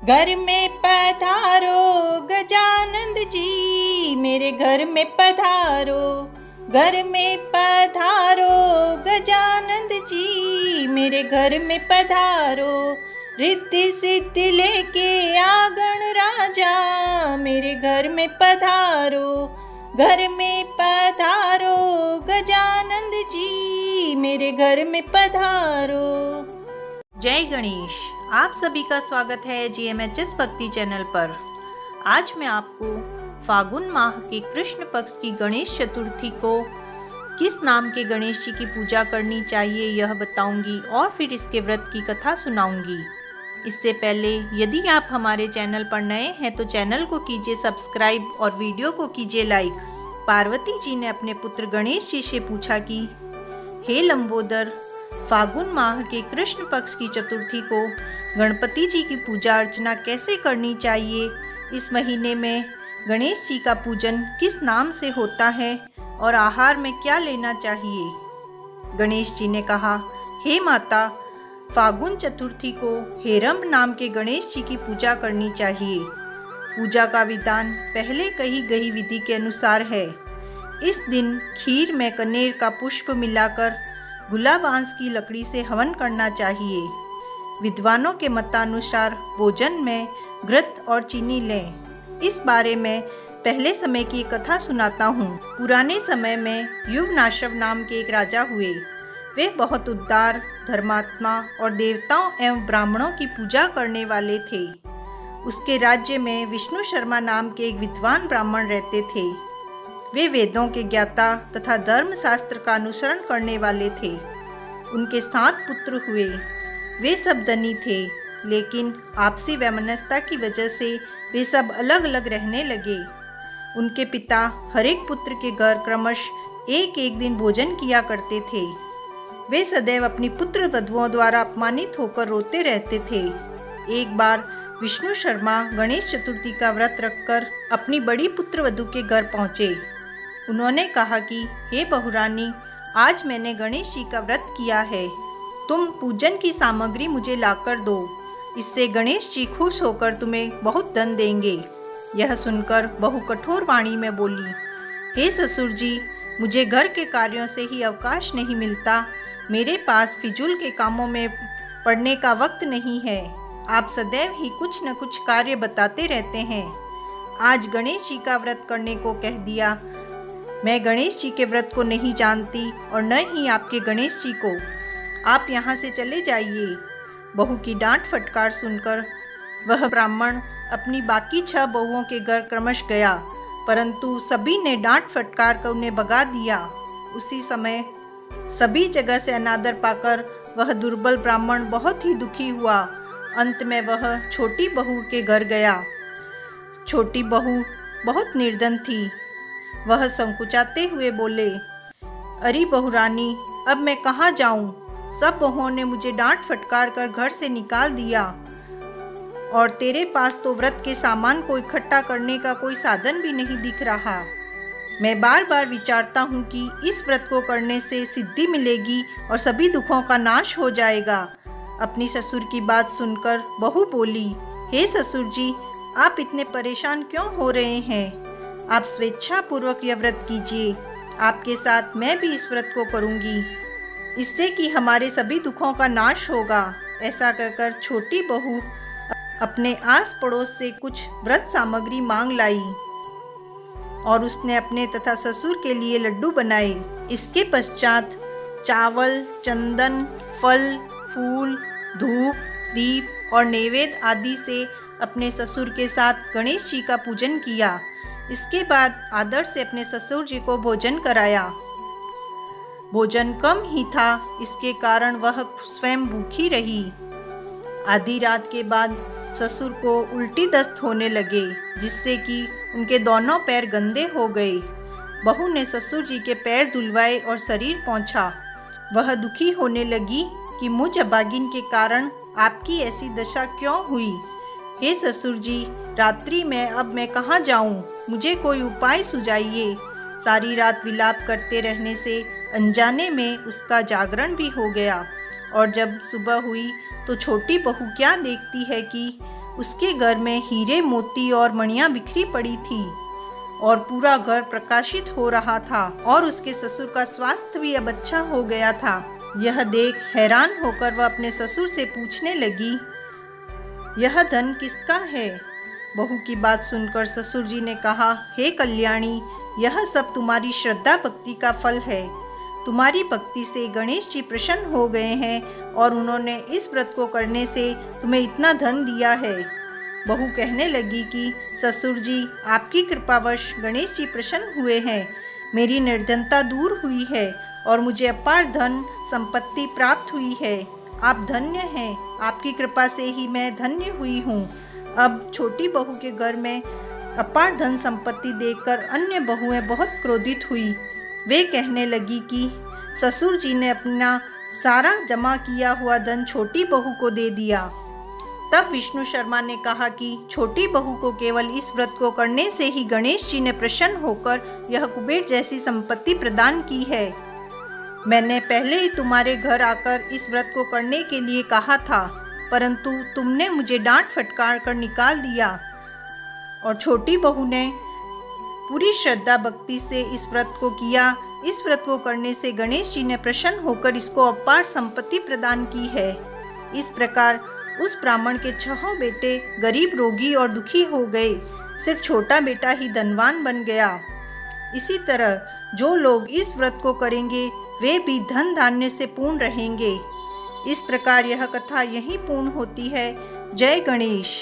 घर में पधारो गजानंद जी, मेरे घर में पधारो। घर में पधारो गजानंद जी, मेरे घर में पधारो। रिद्धि सिद्धि लेके आ गणराजा, मेरे घर में पधारो। घर में पधारो गजानंद जी, मेरे घर में पधारो। जय गणेश। आप सभी का स्वागत है GMHS भक्ति चैनल पर। आज मैं आपको फागुन माह के कृष्ण पक्ष की गणेश चतुर्थी को किस नाम के गणेश जी की पूजा करनी चाहिए यह बताऊंगी और फिर इसके व्रत की कथा सुनाऊंगी। इससे पहले यदि आप हमारे चैनल पर नए हैं तो चैनल को कीजिए सब्सक्राइब और वीडियो को कीजिए लाइक। पार्वती जी ने अपने पुत्र गणेश जी से पूछा कि हे लंबोदर, फागुन माह के कृष्ण पक्ष की चतुर्थी को गणपति जी की पूजा अर्चना कैसे करनी चाहिए। इस महीने में गणेश जी का पूजन किस नाम से होता है और आहार में क्या लेना चाहिए। गणेश जी ने कहा, हे माता, फागुन चतुर्थी को हेरंब नाम के गणेश जी की पूजा करनी चाहिए। पूजा का विधान पहले कही गई विधि के अनुसार है। इस दिन खीर में कनेर का पुष्प मिलाकर गुलाब बांस की लकड़ी से हवन करना चाहिए। विद्वानों के मतानुसार भोजन में घृत और चीनी लें। इस बारे में पहले समय की कथा सुनाता हूँ। पुराने समय में युवनाशव नाम के एक राजा हुए। वे बहुत उदार, धर्मात्मा और देवताओं एवं ब्राह्मणों की पूजा करने वाले थे। उसके राज्य में विष्णु शर्मा नाम के एक विद्वान ब्राह्मण रहते थे। वे वेदों के ज्ञाता तथा धर्मशास्त्र का अनुसरण करने वाले थे। उनके 7 पुत्र हुए। वे सब धनी थे, लेकिन आपसी वैमनस्यता की वजह से वे सब अलग अलग रहने लगे। उनके पिता हर एक पुत्र के घर क्रमश एक एक दिन भोजन किया करते थे। वे सदैव अपनी पुत्र वधुओं द्वारा अपमानित होकर रोते रहते थे। एक बार विष्णु शर्मा गणेश चतुर्थी का व्रत रखकर अपनी बड़ी पुत्र वधु के घर पहुँचे। उन्होंने कहा कि हे बहुरानी, आज मैंने गणेश जी का व्रत किया है। तुम पूजन की सामग्री मुझे लाकर दो। इससे गणेश जी खुश होकर तुम्हें बहुत धन देंगे। यह सुनकर बहू कठोर वाणी में बोली, हे ससुर जी, मुझे घर के कार्यों से ही अवकाश नहीं मिलता। मेरे पास फिजूल के कामों में पड़ने का वक्त नहीं है। आप सदैव ही कुछ न कुछ कार्य बताते रहते हैं। आज गणेश जी का व्रत करने को कह दिया। मैं गणेश जी के व्रत को नहीं जानती और न ही आपके गणेश जी को। आप यहाँ से चले जाइए। बहू की डांट फटकार सुनकर वह ब्राह्मण अपनी बाकी 6 बहुओं के घर क्रमश गया, परंतु सभी ने डांट फटकार कर उन्हें भगा दिया। उसी समय सभी जगह से अनादर पाकर वह दुर्बल ब्राह्मण बहुत ही दुखी हुआ। अंत में वह छोटी बहू के घर गया। छोटी बहू बहुत निर्धन थी। वह संकुचाते हुए बोले, अरे बहुरानी, अब मैं कहाँ जाऊँ? सब बहुओं ने मुझे डांट फटकार कर घर से निकाल दिया और तेरे पास तो व्रत के सामान को इकट्ठा करने का कोई साधन भी नहीं दिख रहा। मैं बार बार विचारता हूँ कि इस व्रत को करने से सिद्धि मिलेगी और सभी दुखों का नाश हो जाएगा। अपनी ससुर की बात सुनकर बहू बोली, हे ससुर जी, आप इतने परेशान क्यों हो रहे हैं? आप स्वेच्छापूर्वक यह व्रत कीजिए। आपके साथ मैं भी इस व्रत को करूँगी। इससे कि हमारे सभी दुखों का नाश होगा। ऐसा कहकर छोटी बहू अपने आस पड़ोस से कुछ व्रत सामग्री मांग लाई और उसने अपने तथा ससुर के लिए लड्डू बनाए। इसके पश्चात चावल, चंदन, फल, फूल, धूप, दीप और नैवेद्य आदि से अपने ससुर के साथ गणेश जी का पूजन किया। इसके बाद आदर से अपने ससुर जी को भोजन कराया। भोजन कम ही था, इसके कारण वह स्वयं भूखी रही। आधी रात के बाद ससुर को उल्टी दस्त होने लगे, जिससे कि उनके दोनों पैर गंदे हो गए। बहू ने ससुर जी के पैर धुलवाए और शरीर पोंछा। वह दुखी होने लगी कि मुझ अभागिन के कारण आपकी ऐसी दशा क्यों हुई। हे ससुर जी, रात्रि में अब मैं कहाँ जाऊँ? मुझे कोई उपाय सुझाइए। सारी रात विलाप करते रहने से अनजाने में उसका जागरण भी हो गया और जब सुबह हुई तो छोटी बहू क्या देखती है कि उसके घर में हीरे मोती और मणियां बिखरी पड़ी थी और पूरा घर प्रकाशित हो रहा था और उसके ससुर का स्वास्थ्य भी अब अच्छा हो गया था। यह देख हैरान होकर वह अपने ससुर से पूछने लगी, यह धन किसका है? बहू की बात सुनकर ससुर जी ने कहा, हे कल्याणी, यह सब तुम्हारी श्रद्धा भक्ति का फल है। तुम्हारी भक्ति से गणेश जी प्रसन्न हो गए हैं और उन्होंने इस व्रत को करने से तुम्हें इतना धन दिया है। बहू कहने लगी कि ससुर जी, आपकी कृपावश गणेश जी प्रसन्न हुए हैं। मेरी निर्धनता दूर हुई है और मुझे अपार धन संपत्ति प्राप्त हुई है। आप धन्य हैं, आपकी कृपा से ही मैं धन्य हुई हूँ। अब छोटी बहू के घर में अपार धन संपत्ति देखकर अन्य बहुएं बहुत क्रोधित हुई। वे कहने लगी कि ससुर जी ने अपना सारा जमा किया हुआ धन छोटी बहू को दे दिया। तब विष्णु शर्मा ने कहा कि छोटी बहू को केवल इस व्रत को करने से ही गणेश जी ने प्रसन्न होकर यह कुबेर जैसी संपत्ति प्रदान की है। मैंने पहले ही तुम्हारे घर आकर इस व्रत को करने के लिए कहा था, परंतु तुमने मुझे डांट फटकार कर निकाल दिया और छोटी बहू ने पूरी श्रद्धा भक्ति से इस व्रत को किया। इस व्रत को करने से गणेश जी ने प्रसन्न होकर इसको अपार संपत्ति प्रदान की है। इस प्रकार उस ब्राह्मण के 6 बेटे गरीब, रोगी और दुखी हो गए। सिर्फ छोटा बेटा ही धनवान बन गया। इसी तरह जो लोग इस व्रत को करेंगे वे भी धन धान्य से पूर्ण रहेंगे। इस प्रकार यह कथा यहीं पूर्ण होती है। जय गणेश।